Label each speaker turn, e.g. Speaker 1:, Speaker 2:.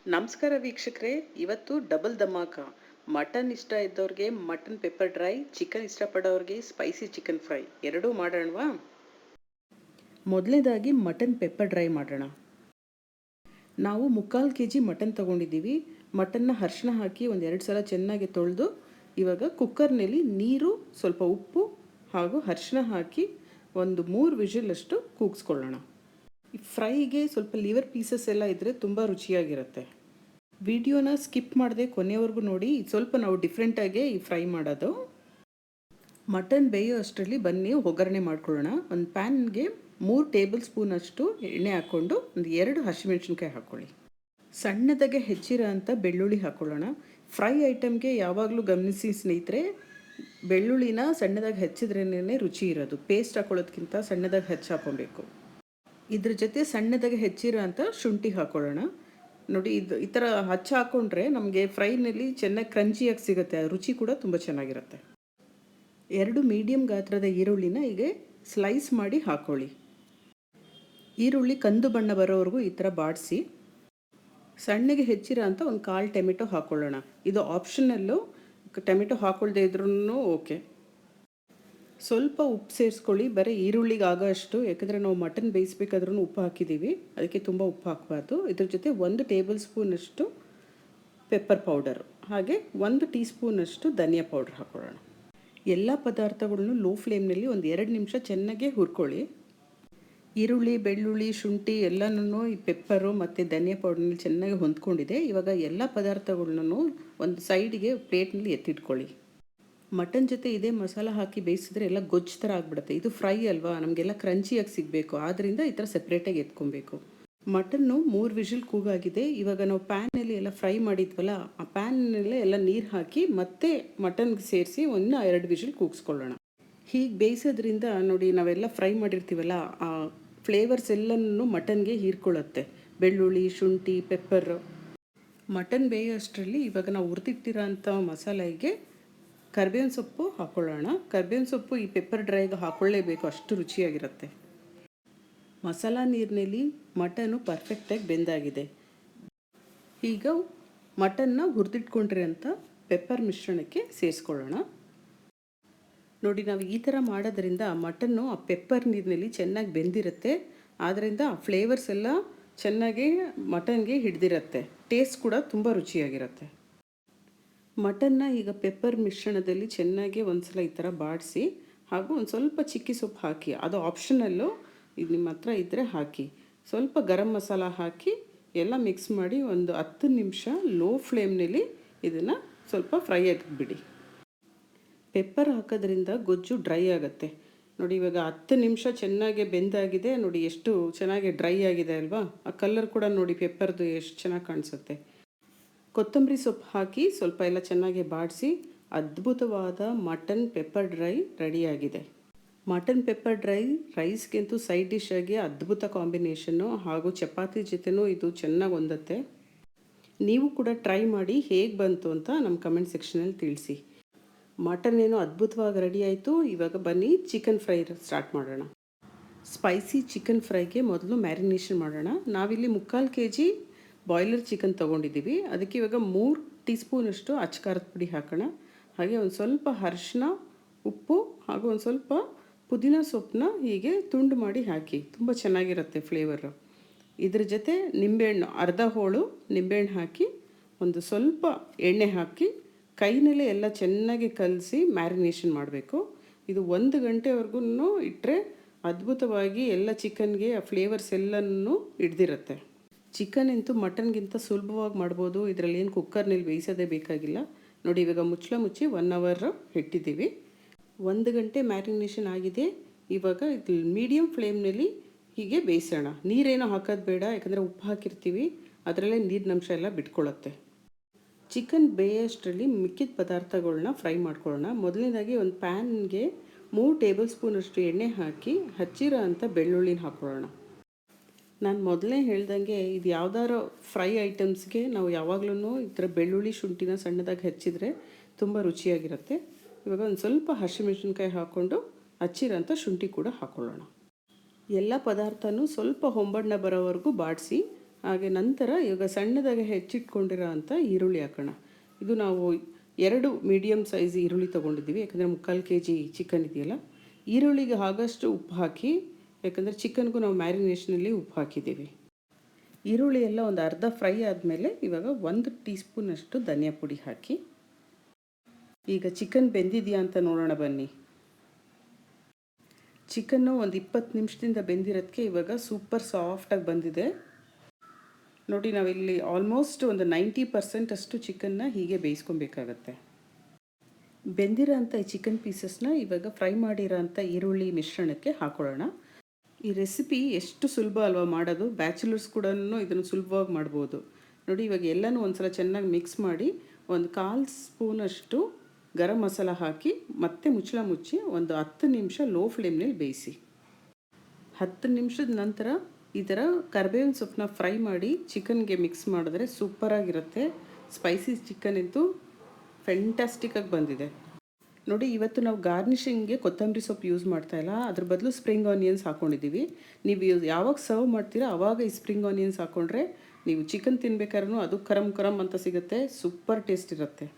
Speaker 1: ನಮಸ್ಕಾರ ವೀಕ್ಷಕರೇ. ಇವತ್ತು ಡಬಲ್ ಧಮಾಕ. ಮಟನ್ ಇಷ್ಟ ಇದ್ದವ್ರಿಗೆ ಮಟನ್ ಪೆಪ್ಪರ್ ಡ್ರೈ, ಚಿಕನ್ ಇಷ್ಟಪಡೋರಿಗೆ ಸ್ಪೈಸಿ ಚಿಕನ್ ಫ್ರೈ ಎರಡೂ ಮಾಡೋಣವಾ? ಮೊದಲನೇದಾಗಿ ಮಟನ್ ಪೆಪ್ಪರ್ ಡ್ರೈ ಮಾಡೋಣ. ನಾವು 3/4 kg ಮಟನ್ ತೊಗೊಂಡಿದ್ದೀವಿ. ಮಟನ್ನ ಅರಿಶಿನ ಹಾಕಿ ಒಂದೆರಡು ಸಲ ಚೆನ್ನಾಗಿ ತೊಳೆದು ಇವಾಗ ಕುಕ್ಕರ್ನಲ್ಲಿ ನೀರು, ಸ್ವಲ್ಪ ಉಪ್ಪು ಹಾಗೂ ಅರಿಶಿನ ಹಾಕಿ ಒಂದು 3 ವಿಷಿಲಷ್ಟು ಕೂಗಿಸ್ಕೊಳ್ಳೋಣ. ಈ ಫ್ರೈಗೆ ಸ್ವಲ್ಪ ಲಿವರ್ ಪೀಸಸ್ ಎಲ್ಲ ಇದ್ದರೆ ತುಂಬ ರುಚಿಯಾಗಿರುತ್ತೆ. ವಿಡಿಯೋನ ಸ್ಕಿಪ್ ಮಾಡದೆ ಕೊನೆಯವರೆಗೂ ನೋಡಿ. ಸ್ವಲ್ಪ ನಾವು ಡಿಫ್ರೆಂಟಾಗಿ ಈ ಫ್ರೈ ಮಾಡೋದು. ಮಟನ್ ಬೇಯೋ ಅಷ್ಟರಲ್ಲಿ ಬನ್ನಿ ಒಗ್ಗರಣೆ ಮಾಡ್ಕೊಳ್ಳೋಣ. ಒಂದು ಪ್ಯಾನ್ಗೆ 3 ಟೇಬಲ್ ಸ್ಪೂನ್ ಅಷ್ಟು ಎಣ್ಣೆ ಹಾಕ್ಕೊಂಡು ಒಂದು 2 ಹಸಿಮೆಣಸಿನ್ಕಾಯಿ ಹಾಕ್ಕೊಳ್ಳಿ. ಸಣ್ಣದಾಗೆ ಹೆಚ್ಚಿರೋ ಅಂಥ ಬೆಳ್ಳುಳ್ಳಿ ಹಾಕ್ಕೊಳ್ಳೋಣ. ಫ್ರೈ ಐಟಮ್ಗೆ ಯಾವಾಗಲೂ ಗಮನಿಸಿ ಸ್ನೇಹಿತರೆ, ಬೆಳ್ಳುಳ್ಳಿನ ಸಣ್ಣದಾಗಿ ಹೆಚ್ಚಿದ್ರೇ ರುಚಿ ಇರೋದು. ಪೇಸ್ಟ್ ಹಾಕೊಳ್ಳೋದ್ಕಿಂತ ಸಣ್ಣದಾಗಿ ಹೆಚ್ಚು ಹಾಕ್ಕೊಬೇಕು. ಇದ್ರ ಜೊತೆ ಸಣ್ಣದಾಗಿ ಹೆಚ್ಚಿರೋ ಅಂಥ ಶುಂಠಿ ಹಾಕ್ಕೊಳ್ಳೋಣ. ನೋಡಿ, ಈ ಥರ ಹಚ್ಚಿ ಹಾಕ್ಕೊಂಡ್ರೆ ನಮಗೆ ಫ್ರೈನಲ್ಲಿ ಚೆನ್ನಾಗಿ ಕ್ರಂಚಿಯಾಗಿ ಸಿಗುತ್ತೆ. ರುಚಿ ಕೂಡ ತುಂಬ ಚೆನ್ನಾಗಿರುತ್ತೆ. 2 ಮೀಡಿಯಮ್ ಗಾತ್ರದ ಈರುಳ್ಳಿನ ಹೀಗೆ ಸ್ಲೈಸ್ ಮಾಡಿ ಹಾಕ್ಕೊಳ್ಳಿ. ಈರುಳ್ಳಿ ಕಂದು ಬಣ್ಣ ಬರೋವರೆಗೂ ಈ ಥರ ಬಾಡಿಸಿ ಸಣ್ಣಗೆ ಹೆಚ್ಚಿರೋ ಅಂಥ ಒಂದು 1/4 ಟೊಮೆಟೊ ಹಾಕ್ಕೊಳ್ಳೋಣ. ಇದು ಆಪ್ಷನಲ್ಲು, ಟೊಮೆಟೊ ಹಾಕ್ಕೊಳ್ದೇ ಇದ್ರೂ ಓಕೆ. ಸ್ವಲ್ಪ ಉಪ್ಪು ಸೇರಿಸ್ಕೊಳ್ಳಿ, ಬರೀ ಈರುಳ್ಳಿಗೆ ಆಗೋ ಅಷ್ಟು. ಯಾಕಂದರೆ ನಾವು ಮಟನ್ ಬೇಯಿಸ್ಬೇಕಾದ್ರೂ ಉಪ್ಪು ಹಾಕಿದ್ದೀವಿ, ಅದಕ್ಕೆ ತುಂಬ ಉಪ್ಪು ಹಾಕಬಾರ್ದು. ಇದ್ರ ಜೊತೆ 1 ಟೇಬಲ್ ಸ್ಪೂನಷ್ಟು ಪೆಪ್ಪರ್ ಪೌಡರು, ಹಾಗೆ 1 ಟೀ ಸ್ಪೂನಷ್ಟು ಧನಿಯಾ ಪೌಡ್ರ್ ಹಾಕ್ಕೊಳ್ಳೋಣ. ಎಲ್ಲ ಪದಾರ್ಥಗಳನ್ನು ಲೋ ಫ್ಲೇಮ್ನಲ್ಲಿ ಒಂದು 2 ನಿಮಿಷ ಚೆನ್ನಾಗೇ ಹುರ್ಕೊಳ್ಳಿ. ಈರುಳ್ಳಿ, ಬೆಳ್ಳುಳ್ಳಿ, ಶುಂಠಿ ಎಲ್ಲನೂ ಈ ಪೆಪ್ಪರು ಮತ್ತು ಧನಿಯಾ ಪೌಡ್ರ್ನಲ್ಲಿ ಚೆನ್ನಾಗಿ ಹೊಂದ್ಕೊಂಡಿದೆ. ಇವಾಗ ಎಲ್ಲ ಪದಾರ್ಥಗಳನ್ನೂ ಒಂದು ಸೈಡಿಗೆ ಪ್ಲೇಟ್ನಲ್ಲಿ ಎತ್ತಿಟ್ಕೊಳ್ಳಿ. ಮಟನ್ ಜೊತೆ ಇದೇ ಮಸಾಲ ಹಾಕಿ ಬೇಯಿಸಿದ್ರೆ ಎಲ್ಲ ಗೊಜ್ಜು ಥರ ಆಗಿಬಿಡುತ್ತೆ. ಇದು ಫ್ರೈ ಅಲ್ವಾ, ನಮಗೆಲ್ಲ ಕ್ರಂಚಿಯಾಗಿ ಸಿಗಬೇಕು. ಆದ್ದರಿಂದ ಈ ಥರ ಸಪ್ರೇಟಾಗಿ ಎತ್ಕೊಬೇಕು. Mutton 3 whistle ಕೂಗಾಗಿದೆ. ಇವಾಗ ನಾವು ಪ್ಯಾನಲ್ಲಿ ಎಲ್ಲ ಫ್ರೈ ಮಾಡಿದ್ವಲ್ಲ, ಆ ಪ್ಯಾನ್ನಲ್ಲೇ ಎಲ್ಲ ನೀರು ಹಾಕಿ ಮತ್ತೆ ಮಟನ್ಗೆ ಸೇರಿಸಿ 2 ವಿಷಿಲ್ ಕೂಗಿಸ್ಕೊಳ್ಳೋಣ. ಹೀಗೆ ಬೇಯಿಸೋದ್ರಿಂದ ನೋಡಿ, ನಾವೆಲ್ಲ ಫ್ರೈ ಮಾಡಿರ್ತೀವಲ್ಲ, ಆ ಫ್ಲೇವರ್ಸ್ ಎಲ್ಲನೂ ಮಟನ್ಗೆ ಹೀರ್ಕೊಳ್ಳುತ್ತೆ. ಬೆಳ್ಳುಳ್ಳಿ, ಶುಂಠಿ, ಪೆಪ್ಪರು. ಮಟನ್ ಬೇಯೋ ಅಷ್ಟರಲ್ಲಿ ಇವಾಗ ನಾವು ಹುರಿದಿಟ್ಟಿರೋ ಅಂಥ ಮಸಾಲೆಗೆ ಕರಿಬೇವಿನ ಸೊಪ್ಪು ಹಾಕ್ಕೊಳ್ಳೋಣ. ಕರಿಬೇವಿನ ಸೊಪ್ಪು ಈ ಪೆಪ್ಪರ್ ಡ್ರೈಗೆ ಹಾಕ್ಕೊಳ್ಳೇಬೇಕು, ಅಷ್ಟು ರುಚಿಯಾಗಿರುತ್ತೆ. ಮಸಾಲ ನೀರಿನಲ್ಲಿ ಮಟನ್ನು ಪರ್ಫೆಕ್ಟಾಗಿ ಬೆಂದಾಗಿದೆ. ಈಗ ಮಟನ್ನ ಹುರಿದಿಟ್ಕೊಂಡಿರೋಂಥ ಪೆಪ್ಪರ್ ಮಿಶ್ರಣಕ್ಕೆ ಸೇರಿಸ್ಕೊಳ್ಳೋಣ. ನೋಡಿ, ನಾವು ಈ ಥರ ಮಾಡೋದ್ರಿಂದ ಮಟನ್ನು ಆ ಪೆಪ್ಪರ್ ನೀರಿನಲ್ಲಿ ಚೆನ್ನಾಗಿ ಬೆಂದಿರುತ್ತೆ. ಆದ್ದರಿಂದ ಆ ಫ್ಲೇವರ್ಸ್ ಎಲ್ಲ ಚೆನ್ನಾಗಿ ಮಟನ್ಗೆ ಹಿಡಿದಿರುತ್ತೆ. ಟೇಸ್ಟ್ ಕೂಡ ತುಂಬ ರುಚಿಯಾಗಿರುತ್ತೆ. ಮಟನ್ನ ಈಗ ಪೆಪ್ಪರ್ ಮಿಶ್ರಣದಲ್ಲಿ ಚೆನ್ನಾಗಿ ಒಂದು ಸಲ ಈ ಥರ ಬಾಡಿಸಿ, ಹಾಗೂ ಒಂದು ಸ್ವಲ್ಪ ಚಿಕ್ಕಿ ಸೊಪ್ಪು ಹಾಕಿ, ಅದು ಆಪ್ಷನಲ್ಲು, ಇದು ನಿಮ್ಮ ಹತ್ರ ಇದ್ದರೆ ಹಾಕಿ. ಸ್ವಲ್ಪ ಗರಂ ಮಸಾಲ ಹಾಕಿ ಎಲ್ಲ ಮಿಕ್ಸ್ ಮಾಡಿ ಒಂದು 10 ನಿಮಿಷ ಲೋ ಫ್ಲೇಮ್ನಲ್ಲಿ ಇದನ್ನು ಸ್ವಲ್ಪ ಫ್ರೈ ಆಗಿಬಿಡಿ. ಪೆಪ್ಪರ್ ಹಾಕೋದ್ರಿಂದ ಗೊಜ್ಜು ಡ್ರೈ ಆಗುತ್ತೆ. ನೋಡಿ, ಇವಾಗ 10 ನಿಮಿಷ ಚೆನ್ನಾಗಿ ಬೆಂದಾಗಿದೆ. ನೋಡಿ ಎಷ್ಟು ಚೆನ್ನಾಗಿ ಡ್ರೈ ಆಗಿದೆ ಅಲ್ವಾ. ಆ ಕಲರ್ ಕೂಡ ನೋಡಿ ಪೆಪ್ಪರ್ದು ಎಷ್ಟು ಚೆನ್ನಾಗಿ ಕಾಣಿಸುತ್ತೆ. ಕೊತ್ತಂಬರಿ ಸೊಪ್ಪು ಹಾಕಿ ಸ್ವಲ್ಪ ಎಲ್ಲ ಚೆನ್ನಾಗಿ ಬಾಡಿಸಿ ಅದ್ಭುತವಾದ ಮಟನ್ ಪೆಪ್ಪರ್ ಡ್ರೈ ರೆಡಿಯಾಗಿದೆ. ಮಟನ್ ಪೆಪ್ಪರ್ ಡ್ರೈ ರೈಸ್ಗೆಂತೂ ಸೈಡ್ ಡಿಶ್ ಆಗಿ ಅದ್ಭುತ ಕಾಂಬಿನೇಷನ್ನು, ಹಾಗೂ ಚಪಾತಿ ಜೊತೆನೂ ಇದು ಚೆನ್ನಾಗಿ ಹೊಂದುತ್ತೆ. ನೀವು ಕೂಡ ಟ್ರೈ ಮಾಡಿ ಹೇಗೆ ಬಂತು ಅಂತ ನಮ್ಮ ಕಮೆಂಟ್ ಸೆಕ್ಷನಲ್ಲಿ ತಿಳಿಸಿ. ಮಟನ್ ಏನೋ ಅದ್ಭುತವಾಗಿ ರೆಡಿ ಆಯಿತು. ಇವಾಗ ಬನ್ನಿ ಚಿಕನ್ ಫ್ರೈ ಸ್ಟಾರ್ಟ್ ಮಾಡೋಣ. ಸ್ಪೈಸಿ ಚಿಕನ್ ಫ್ರೈಗೆ ಮೊದಲು ಮ್ಯಾರಿನೇಷನ್ ಮಾಡೋಣ. ನಾವಿಲ್ಲಿ 3/4 kg ಬಾಯ್ಲರ್ ಚಿಕನ್ ತೊಗೊಂಡಿದ್ದೀವಿ. ಅದಕ್ಕೆ ಇವಾಗ 3 ಟೀ ಸ್ಪೂನಷ್ಟು ಅಚ್ಚಕಾರದ ಪುಡಿ ಹಾಕೋಣ. ಹಾಗೆ ಒಂದು ಸ್ವಲ್ಪ ಅರಿಶಿನ, ಉಪ್ಪು ಹಾಗೂ ಒಂದು ಸ್ವಲ್ಪ ಪುದೀನ ಸೊಪ್ಪನ್ನ ಹೀಗೆ ತುಂಡು ಮಾಡಿ ಹಾಕಿ. ತುಂಬ ಚೆನ್ನಾಗಿರುತ್ತೆ ಫ್ಲೇವರು. ಇದ್ರ ಜೊತೆ ನಿಂಬೆಹಣ್ಣು, ಅರ್ಧ ಹೋಳು ನಿಂಬೆಹಣ್ಣು ಹಾಕಿ ಒಂದು ಸ್ವಲ್ಪ ಎಣ್ಣೆ ಹಾಕಿ ಕೈನಲ್ಲೇ ಎಲ್ಲ ಚೆನ್ನಾಗಿ ಕಲಸಿ ಮ್ಯಾರಿನೇಷನ್ ಮಾಡಬೇಕು. ಇದು 1 ಗಂಟೆವರೆಗೂ ಇಟ್ಟರೆ ಅದ್ಭುತವಾಗಿ ಎಲ್ಲ ಚಿಕನ್ಗೆ ಆ ಫ್ಲೇವರ್ಸ್ ಎಲ್ಲನೂ ಹಿಡ್ದಿರುತ್ತೆ. ಚಿಕನ್ ಅಂತೂ ಮಟನ್ಗಿಂತ ಸುಲಭವಾಗಿ ಮಾಡ್ಬೋದು. ಇದರಲ್ಲಿ ಏನು ಕುಕ್ಕರ್ನಲ್ಲಿ ಬೇಯಿಸೋದೇ ಬೇಕಾಗಿಲ್ಲ. ನೋಡಿ, ಇವಾಗ ಮುಚ್ಚಳ ಮುಚ್ಚಿ 1 ಅವರ್ ಇಟ್ಟಿದ್ದೀವಿ. 1 ಗಂಟೆ ಮ್ಯಾರಿನೇಷನ್ ಆಗಿದೆ. ಇವಾಗ ಇದು ಮೀಡಿಯಮ್ ಫ್ಲೇಮ್ನಲ್ಲಿ ಹೀಗೆ ಬೇಯಿಸೋಣ. ನೀರೇನೋ ಹಾಕೋದು ಬೇಡ, ಯಾಕಂದರೆ ಉಪ್ಪು ಹಾಕಿರ್ತೀವಿ, ಅದರಲ್ಲೇ ನೀರಿನಂಶ ಎಲ್ಲ ಬಿಟ್ಕೊಳ್ಳುತ್ತೆ. ಚಿಕನ್ ಬೇಯೋಷ್ಟರಲ್ಲಿ ಮಿಕ್ಕಿದ ಪದಾರ್ಥಗಳನ್ನ ಫ್ರೈ ಮಾಡ್ಕೊಳ್ಳೋಣ. ಮೊದಲನೇದಾಗಿ ಒಂದು ಪ್ಯಾನ್ಗೆ 3 ಟೇಬಲ್ ಸ್ಪೂನಷ್ಟು ಎಣ್ಣೆ ಹಾಕಿ ಹಚ್ಚಿರೋ ಅಂಥ ಬೆಳ್ಳುಳ್ಳಿನ ಹಾಕ್ಕೊಳ್ಳೋಣ. ನಾನು ಮೊದಲೇ ಹೇಳ್ದಂಗೆ, ಇದು ಯಾವ್ದಾರು ಫ್ರೈ ಐಟಮ್ಸ್ಗೆ ನಾವು ಯಾವಾಗಲೂ ಈ ಥರ ಬೆಳ್ಳುಳ್ಳಿ, ಶುಂಠಿನ ಸಣ್ಣದಾಗಿ ಹೆಚ್ಚಿದರೆ ತುಂಬ ರುಚಿಯಾಗಿರುತ್ತೆ. ಇವಾಗ ಒಂದು ಸ್ವಲ್ಪ ಹಸಿಮೆಣಸಿನ್ಕಾಯಿ ಹಾಕ್ಕೊಂಡು ಹಚ್ಚಿರೋಂಥ ಶುಂಠಿ ಕೂಡ ಹಾಕ್ಕೊಳ್ಳೋಣ. ಎಲ್ಲ ಪದಾರ್ಥನೂ ಸ್ವಲ್ಪ ಹೊಂಬಣ್ಣ ಬರೋವರೆಗೂ ಬಾಡಿಸಿ ಹಾಗೆ ನಂತರ ಇವಾಗ ಸಣ್ಣದಾಗಿ ಹೆಚ್ಚಿಟ್ಕೊಂಡಿರೋ ಅಂಥ ಈರುಳ್ಳಿ ಹಾಕೋಣ. ಇದು ನಾವು 2 ಮೀಡಿಯಮ್ ಸೈಜ್ ಈರುಳ್ಳಿ ತೊಗೊಂಡಿದ್ದೀವಿ, ಯಾಕಂದರೆ 3/4 kg ಚಿಕನ್ ಇದೆಯಲ್ಲ. ಈರುಳ್ಳಿಗೆ ಆಗಷ್ಟು ಉಪ್ಪು ಹಾಕಿ, ಯಾಕಂದರೆ ಚಿಕನ್ಗೂ ನಾವು ಮ್ಯಾರಿನೇಷನಲ್ಲಿ ಉಪ್ಪು ಹಾಕಿದ್ದೀವಿ. ಈರುಳ್ಳಿ ಎಲ್ಲ ಒಂದು ಅರ್ಧ ಫ್ರೈ ಆದಮೇಲೆ ಇವಾಗ 1 ಟೀ ಸ್ಪೂನಷ್ಟು ಧನಿಯಾ ಪುಡಿ ಹಾಕಿ, ಈಗ ಚಿಕನ್ ಬೆಂದಿದೆಯಾ ಅಂತ ನೋಡೋಣ ಬನ್ನಿ. ಚಿಕನ್ನು ಒಂದು 20 ನಿಮಿಷದಿಂದ ಬೆಂದಿರೋದಕ್ಕೆ ಇವಾಗ ಸೂಪರ್ ಸಾಫ್ಟಾಗಿ ಬಂದಿದೆ ನೋಡಿ. ನಾವಿಲ್ಲಿ ಆಲ್ಮೋಸ್ಟ್ ಒಂದು 90% ಅಷ್ಟು ಚಿಕನ್ನ ಹೀಗೆ ಬೇಯಿಸ್ಕೊಬೇಕಾಗತ್ತೆ. ಬೆಂದಿರೋ ಅಂಥ ಈ ಚಿಕನ್ ಪೀಸಸ್ನ ಇವಾಗ ಫ್ರೈ ಮಾಡಿರೋ ಅಂಥ ಈರುಳ್ಳಿ ಮಿಶ್ರಣಕ್ಕೆ ಹಾಕೊಳ್ಳೋಣ. ಈ ರೆಸಿಪಿ ಎಷ್ಟು ಸುಲಭ ಅಲ್ವಾ ಮಾಡೋದು, ಬ್ಯಾಚುಲರ್ಸ್ ಕೂಡ ಇದನ್ನು ಸುಲಭವಾಗಿ ಮಾಡ್ಬೋದು ನೋಡಿ. ಇವಾಗ ಎಲ್ಲನೂ ಒಂದು ಸಲ ಚೆನ್ನಾಗಿ ಮಿಕ್ಸ್ ಮಾಡಿ, ಒಂದು 1/4 ಸ್ಪೂನಷ್ಟು ಗರಂ ಮಸಾಲ ಹಾಕಿ ಮತ್ತೆ ಮುಚ್ಚಳ ಮುಚ್ಚಿ ಒಂದು 10 ನಿಮಿಷ ಲೋ ಫ್ಲೇಮ್ನಲ್ಲಿ ಬೇಯಿಸಿ. 10 ನಿಮಿಷದ ನಂತರ ಈ ಥರ ಕರಿಬೇವಿನ ಸೊಪ್ಪನ್ನ ಫ್ರೈ ಮಾಡಿ ಚಿಕನ್ಗೆ ಮಿಕ್ಸ್ ಮಾಡಿದ್ರೆ ಸೂಪರಾಗಿರುತ್ತೆ. ಸ್ಪೈಸಿ ಚಿಕನ್ ಅಂತೂ ಫ್ಯಾಂಟಾಸ್ಟಿಕ್ಕಾಗಿ ಬಂದಿದೆ ನೋಡಿ. ಇವತ್ತು ನಾವು ಗಾರ್ನಿಷಿಂಗ್ಗೆ ಕೊತ್ತಂಬರಿ ಸೊಪ್ಪು ಯೂಸ್ ಮಾಡ್ತಾಯಿಲ್ಲ, ಅದ್ರ ಬದಲು ಸ್ಪ್ರಿಂಗ್ ಆನಿಯನ್ಸ್ ಹಾಕ್ಕೊಂಡಿದ್ದೀವಿ. ನೀವು ಯಾವಾಗ ಸರ್ವ್ ಮಾಡ್ತೀರಾ ಆವಾಗ ಈ ಸ್ಪ್ರಿಂಗ್ ಆನಿಯನ್ಸ್ ಹಾಕ್ಕೊಂಡ್ರೆ ನೀವು ಚಿಕನ್ ತಿನ್ಬೇಕಾದ್ರೂ ಅದು ಕರಮ್ ಕರಮ್ ಅಂತ ಸಿಗುತ್ತೆ, ಸೂಪರ್ ಟೇಸ್ಟ್ ಇರುತ್ತೆ.